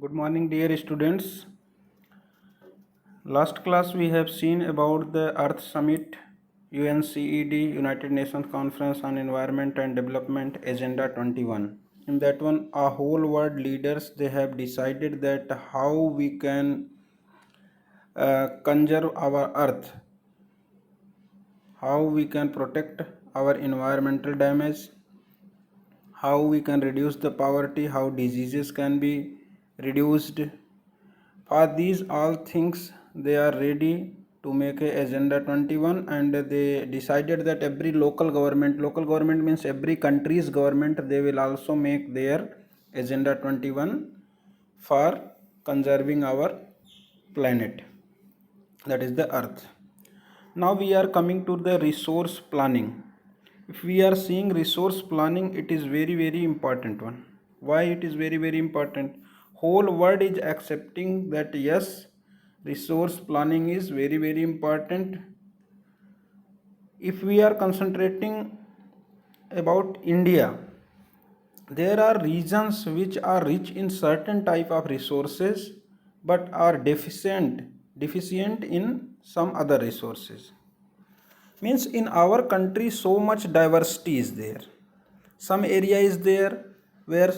Good morning, dear students. Last class we have seen about the Earth Summit, UNCED, United Nations Conference on Environment and Development, Agenda 21. In that one, our whole world leaders they have decided that how we can conserve our Earth, how we can protect our environmental damage, how we can reduce the poverty, how diseases can be reduced. For these all things, they are ready to make a agenda 21, and they decided that every local government means every country's government, they will also make their agenda 21 for conserving our planet, that is the earth. Now we are coming to the resource planning. If we are seeing resource planning, it is very important one. Why it is very important? Whole world is accepting that yes, resource planning is very important. If we are concentrating about India, there are regions which are rich in certain type of resources but are deficient in some other resources. Means in our country so much diversity is there. Some area is there where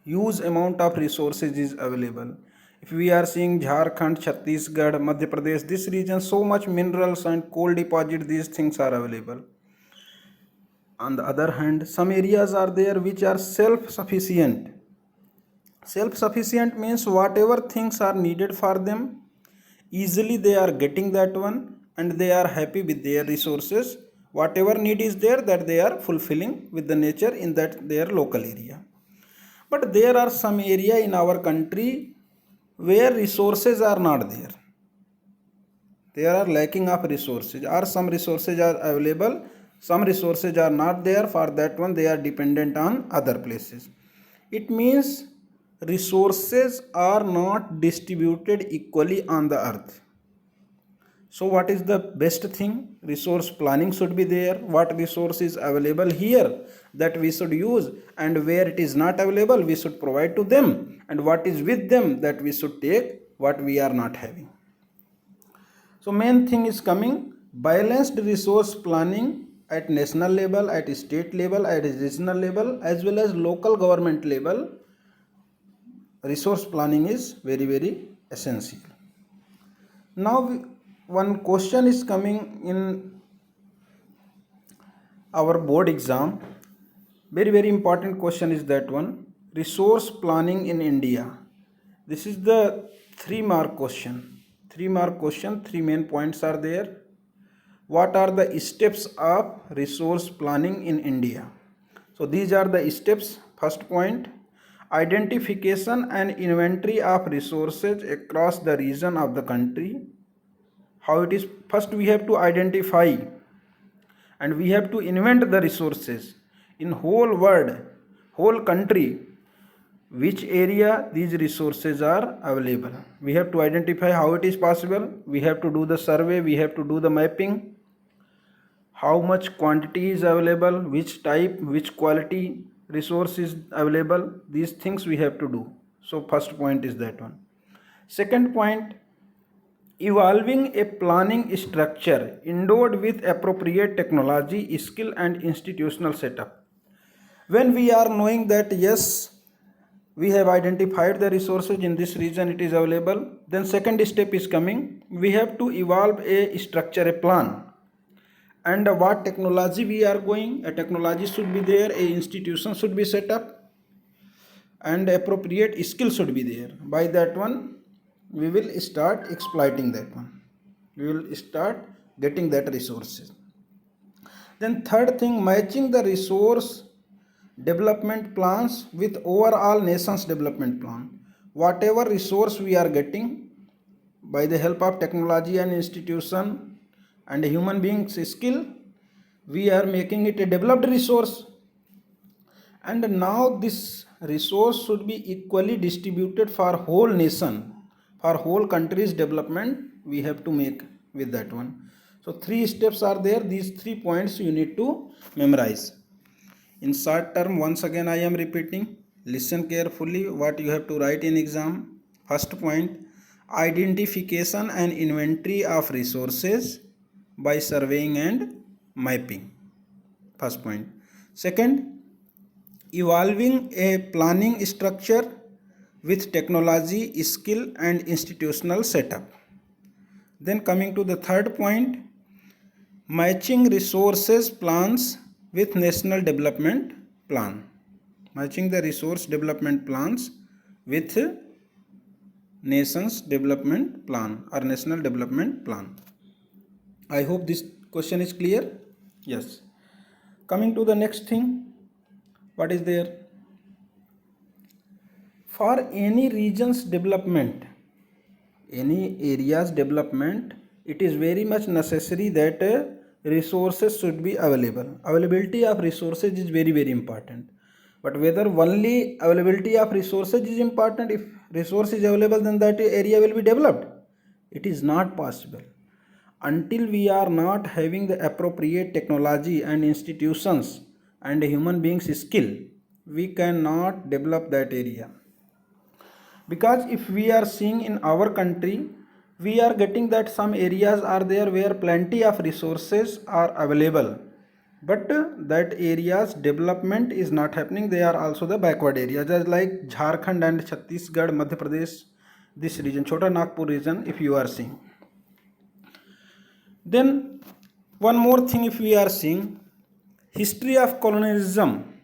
huge amount of resources is available. If we are seeing Jharkhand, Chhattisgarh, Madhya Pradesh, this region, so much minerals and coal deposit, these things are available. On the other hand, some areas are there which are self-sufficient. Self-sufficient means whatever things are needed for them, easily they are getting that one, and they are happy with their resources. Whatever need is there, that they are fulfilling with the nature in that their local area. But there are some area in our country where resources are not there. There are lacking of resources, or some resources are available, some resources are not there. For that one, they are dependent on other places. It means resources are not distributed equally on the earth. So what is the best thing? Resource planning should be there. What resource is available here, that we should use, and where it is not available, we should provide to them, and what is with them, that we should take what we are not having. So main thing is coming balanced resource planning at national level, at state level, at regional level, as well as local government level. Resource planning is very essential. Now one question is coming in our board exam. Very important question is that one. Resource planning in India. This is the 3-mark question. 3-mark question, 3 main points are there. What are the steps of resource planning in India? So these are the steps. First point, identification and inventory of resources across the region of the country. How it is? First we have to identify and we have to invent the resources in whole world, whole country, which area these resources are available. We have to identify how it is possible. We have to do the survey, we have to do the mapping, how much quantity is available, which type, which quality resource is available. These things we have to do. So first point is that one. Second point, evolving a planning structure endowed with appropriate technology, skill and institutional setup. When we are knowing that yes, we have identified the resources in this region, it is available, then second step is coming. We have to evolve a structure, a plan, and what technology we are going. A technology should be there, a institution should be set up, and appropriate skill should be there. By that one, we will start exploiting that one, we will start getting that resources. Then third thing, matching the resource development plans with overall nation's development plan. Whatever resource we are getting, by the help of technology and institution and human beings skill, we are making it a developed resource, and now this resource should be equally distributed for whole nation, for whole country's development. We have to make with that one. So 3 steps are there. These 3 points you need to memorize. In short term, once again I am repeating, Listen carefully what you have to write in exam. First point, identification and inventory of resources by surveying and mapping. First point. Second, evolving a planning structure with technology, skill and institutional setup. Then coming to the third point, matching resources plans with national development plan. Matching the resource development plans with nation's development plan or national development plan. I hope this question is clear. Yes. Coming to the next thing, what is there? For any region's development, any area's development, it is very much necessary that resources should be available. Availability of resources is very, very important. But whether only availability of resources is important, if resource is available, then that area will be developed. It is not possible. Until we are not having the appropriate technology and institutions and human beings skill, we cannot develop that area. Because if we are seeing in our country, we are getting that some areas are there where plenty of resources are available, but that areas development is not happening. They are also the backward areas, just like Jharkhand and Chhattisgarh, Madhya Pradesh, this region, Chota Nagpur region, if you are seeing. Then one more thing, if we are seeing history of colonialism,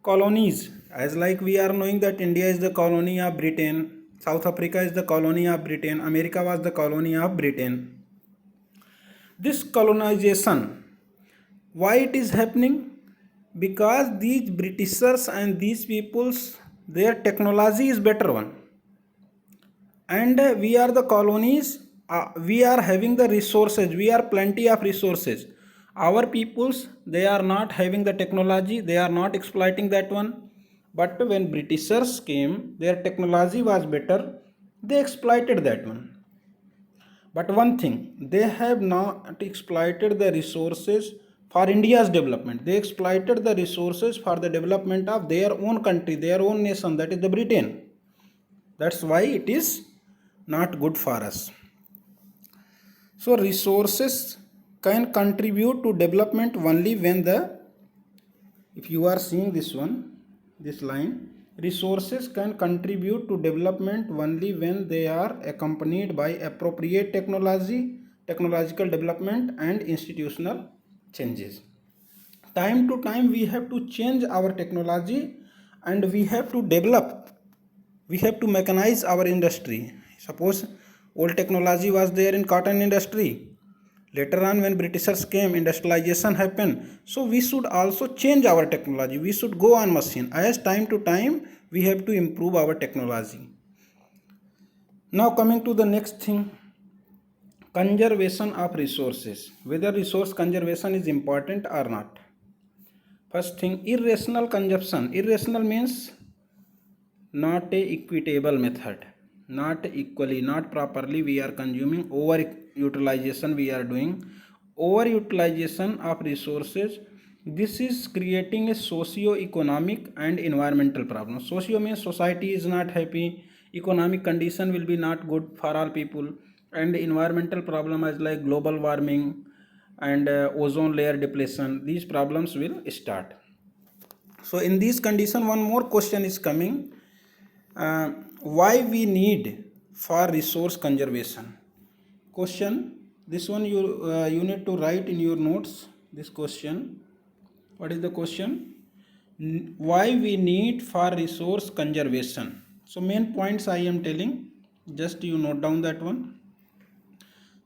colonies, as like we are knowing that India is the colony of Britain, South Africa is the colony of Britain, America was the colony of Britain. This colonization, why it is happening? Because these Britishers and these peoples, their technology is better one, and we are the colonies, we are having the resources, we are plenty of resources. Our peoples, they are not having the technology, they are not exploiting that one. But when Britishers came, their technology was better, they exploited that one. But one thing, they have not exploited the resources for India's development. They exploited the resources for the development of their own country, their own nation, that is the Britain. That's why it is not good for us. So resources can contribute to development only when if you are seeing this one, this line, resources can contribute to development only when they are accompanied by appropriate technology, technological development and institutional changes. Time to time we have to change our technology and we have to develop, we have to mechanize our industry. Suppose old technology was there in cotton industry. Later on when Britishers came, industrialization happened. So we should also change our technology. We should go on machine. As time to time, we have to improve our technology. Now coming to the next thing, conservation of resources. Whether resource conservation is important or not. First thing, irrational consumption. Irrational means not a equitable method. Not equally, not properly we are consuming. Over utilization we are doing, overutilization of resources. This is creating a socio-economic and environmental problem. Socio means society is not happy, economic condition will be not good for all people, and environmental problem as like global warming and ozone layer depletion, these problems will start. So in this condition, one more question is coming, why we need for resource conservation. Question, this one you need to write in your notes, this question. What is the question? Why we need for resource conservation. So main points I am telling, just you note down that one.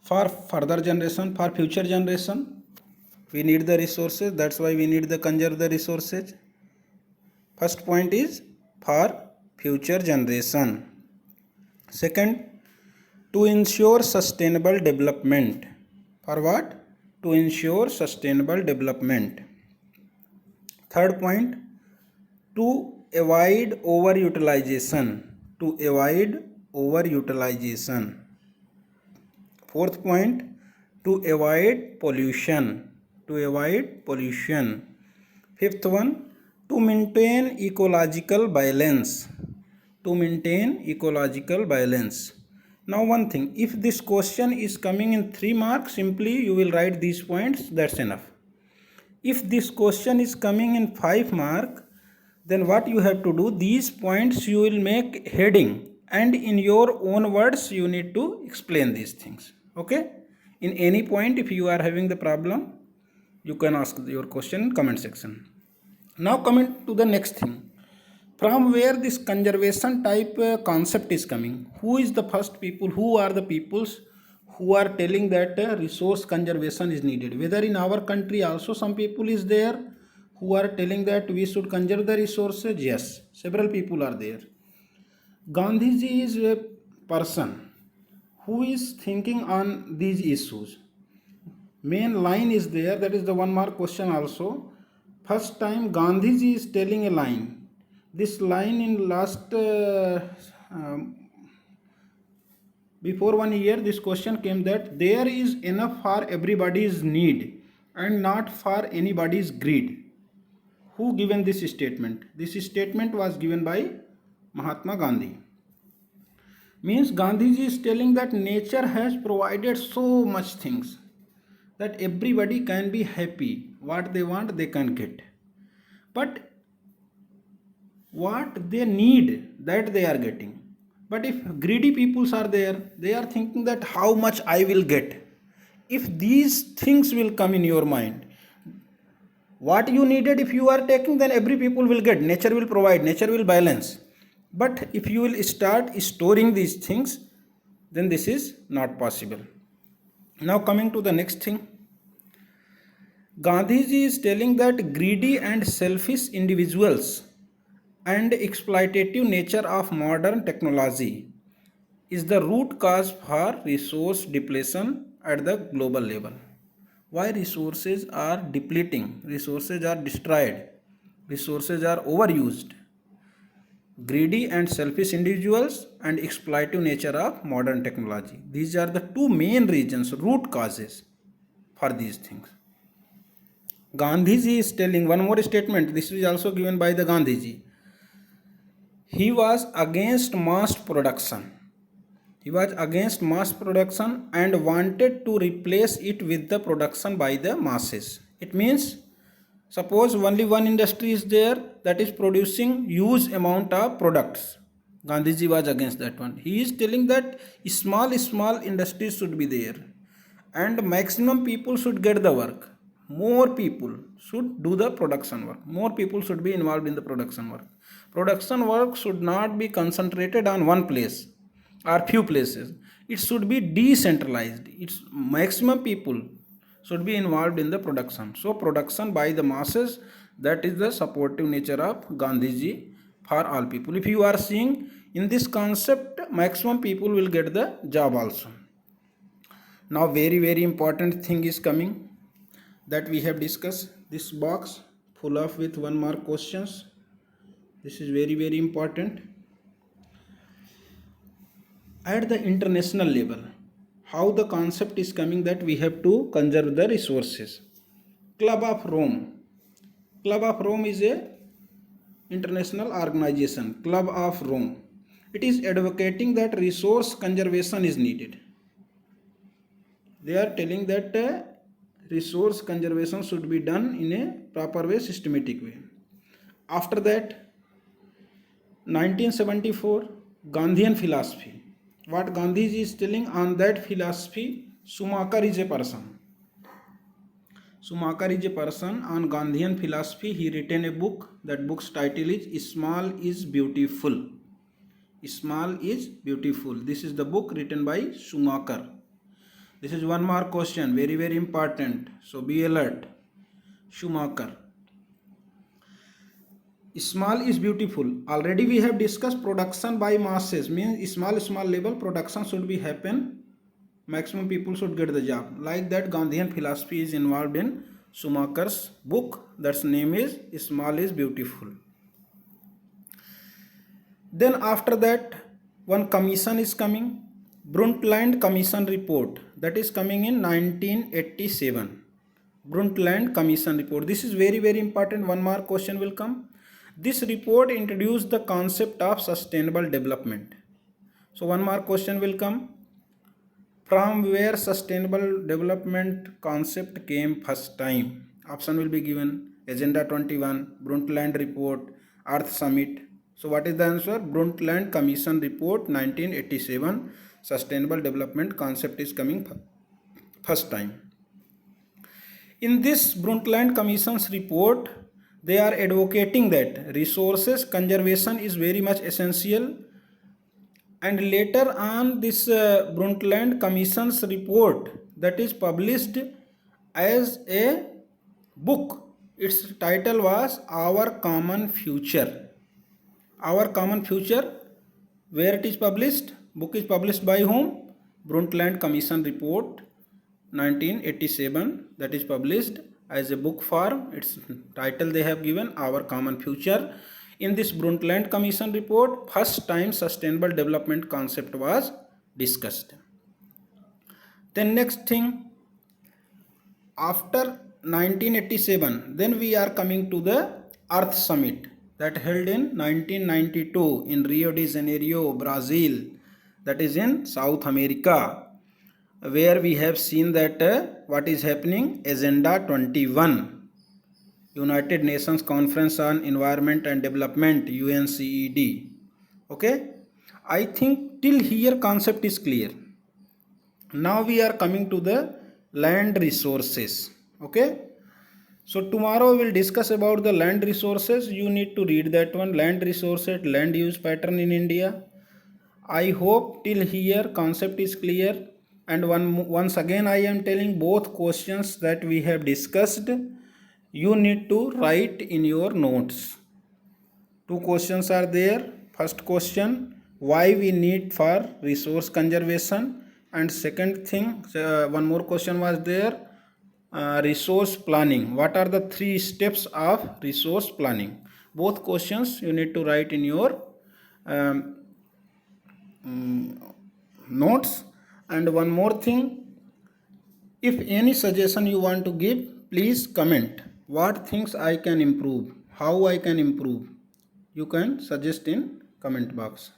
For further generation, for future generation, we need the resources, that's why we need to conserve the resources. First point is for future generation. Second, to ensure sustainable development. For what? To ensure sustainable development. Third point, to avoid overutilization. To avoid overutilization. Fourth point, to avoid pollution. To avoid pollution. Fifth one, to maintain ecological balance. To maintain ecological balance. Now one thing, if this question is coming in 3 marks, simply you will write these points, that's enough. If this question is coming in 5 mark, then what you have to do, these points you will make heading, and in your own words you need to explain these things. Okay, in any point if you are having the problem, you can ask your question in comment section. Now coming to the next thing, from where this conservation type concept is coming. Who is the first people, who are the peoples who are telling that resource conservation is needed? Whether in our country also some people is there who are telling that we should conserve the resources? Yes, several people are there. Gandhiji is a person who is thinking on these issues. Main line is there, that is the 1 mark question also. First time Gandhiji is telling a line. This line in last before 1 year this question came that there is enough for everybody's need and not for anybody's greed. Who given this statement? This statement was given by Mahatma Gandhi. Means Gandhiji is telling that nature has provided so much things that everybody can be happy, what they want they can get, but what they need that they are getting. But if greedy peoples are there, they are thinking that how much I will get. If these things will come in your mind, what you needed if you are taking, then every people will get, nature will provide, nature will balance. But if you will start storing these things, then this is not possible. Now coming to the next thing, Gandhiji is telling that greedy and selfish individuals and exploitative nature of modern technology is the root cause for resource depletion at the global level. Why resources are depleting, resources are destroyed, resources are overused? Greedy and selfish individuals and exploitative nature of modern technology. These are the two main reasons, root causes for these things. Gandhiji is telling one more statement. This is also given by the Gandhiji. He was against mass production. He was against mass production and wanted to replace it with the production by the masses. It means, suppose only one industry is there that is producing huge amount of products. Gandhiji was against that one. He is telling that small industries should be there and maximum people should get the work. More people should do the production work. More people should be involved in the production work. Production work should not be concentrated on one place or few places. It should be decentralized. It's maximum people should be involved in the production. So production by the masses, that is the supportive nature of Gandhiji for all people. If you are seeing in this concept, maximum people will get the job also. Now very important thing is coming that we have discussed. This box full of with 1 mark questions. This is very important. At the international level, how the concept is coming that we have to conserve the resources. Club of Rome. Club of Rome is a international organization. Club of Rome. It is advocating that resource conservation is needed. They are telling that resource conservation should be done in a proper way, systematic way. After that, 1974, Gandhian philosophy. What Gandhiji is telling on that philosophy, Schumacher is a person. Schumacher is a person on Gandhian philosophy. He written a book. That book's title is Small is Beautiful. Small is Beautiful. This is the book written by Schumacher. This is 1 mark question, very important. So be alert. Schumacher. Small is beautiful. Already we have discussed production by masses. Means small level production should be happen. Maximum people should get the job. Like that, Gandhian philosophy is involved in Schumacher's book. That's name is Small is Beautiful. Then after that, one commission is coming. Brundtland Commission report, that is coming in 1987. Brundtland Commission report. This is very important. 1 mark question will come. This report introduced the concept of sustainable development. So one more question will come. From where sustainable development concept came first time? Option will be given. Agenda 21, Brundtland Report, Earth Summit. So what is the answer? Brundtland Commission Report 1987. Sustainable development concept is coming first time. In this Brundtland Commission's report, they are advocating that resources conservation is very much essential, and later on this Brundtland Commission's report that is published as a book. Its title was Our Common Future. Our Common Future. Where it is published? Book is published by whom? Brundtland Commission Report 1987, that is published as a book form. Its title they have given Our Common Future. In this Brundtland Commission report, first time sustainable development concept was discussed. Then next thing, after 1987, then we are coming to the Earth Summit that held in 1992 in Rio de Janeiro, Brazil, that is in South America, where we have seen that what is happening, Agenda 21, United Nations Conference on Environment and Development, UNCED. Okay, I think till here concept is clear. Now we are coming to the land resources. Okay, so tomorrow we will discuss about the land resources. You need to read that one, land resources, land use pattern in India. I hope till here concept is clear. And once again I am telling, both questions that we have discussed, you need to write in your notes. Two questions are there. First question, why we need for resource conservation, and second thing, one more question was there, resource planning. What are the 3 steps of resource planning? Both questions you need to write in your notes. And one more thing, if any suggestion you want to give, please comment. What things I can improve, how I can improve, you can suggest in comment box.